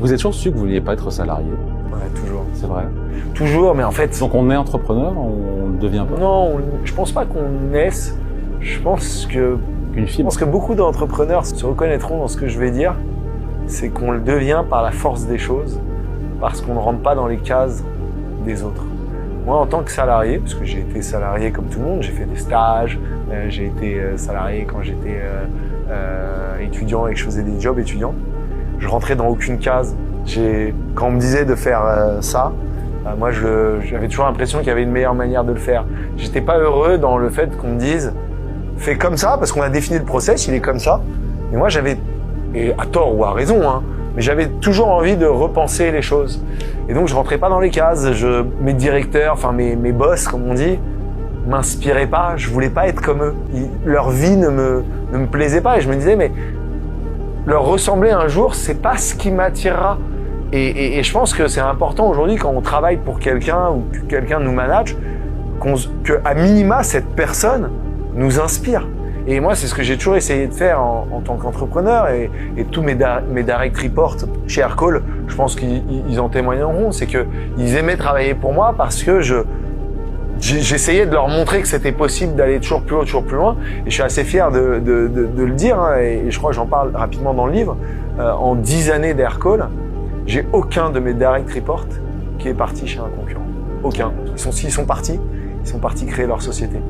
Vous avez toujours su que vous vouliez pas être salarié? Ouais, toujours. C'est vrai? Toujours, mais en fait... Donc on est entrepreneur, on ne devient pas? Non, je pense pas qu'on naisse. Je pense que beaucoup d'entrepreneurs se reconnaîtront dans ce que je vais dire. C'est qu'on le devient par la force des choses, parce qu'on ne rentre pas dans les cases des autres. Moi, en tant que salarié, parce que j'ai été salarié comme tout le monde, j'ai fait des stages, j'ai été salarié quand j'étais étudiant et que je faisais des jobs étudiants. Je rentrais dans aucune case. Quand on me disait de faire ça, moi j'avais toujours l'impression qu'il y avait une meilleure manière de le faire. J'étais pas heureux dans le fait qu'on me dise fais comme ça, parce qu'on a défini le process, il est comme ça. Et moi j'avais, et à tort ou à raison, hein, mais j'avais toujours envie de repenser les choses. Et donc je rentrais pas dans les cases. Mes directeurs, enfin mes boss comme on dit, m'inspiraient pas. Je voulais pas être comme eux. Leur vie ne me plaisait pas et je me disais mais leur ressembler un jour, c'est pas ce qui m'attirera. Et je pense que c'est important aujourd'hui quand on travaille pour quelqu'un ou que quelqu'un nous manage, que à minima cette personne nous inspire. Et moi, c'est ce que j'ai toujours essayé de faire en tant qu'entrepreneur et tous mes direct reports chez Aircall, je pense qu'ils en témoigneront, c'est qu'ils aimaient travailler pour moi parce que j'essayais de leur montrer que c'était possible d'aller toujours plus haut, toujours plus loin. Et je suis assez fier de le dire, hein, et je crois que j'en parle rapidement dans le livre. En 10 années d'Aircall, j'ai aucun de mes direct reports qui est parti chez un concurrent. Aucun. S'ils sont partis créer leur société.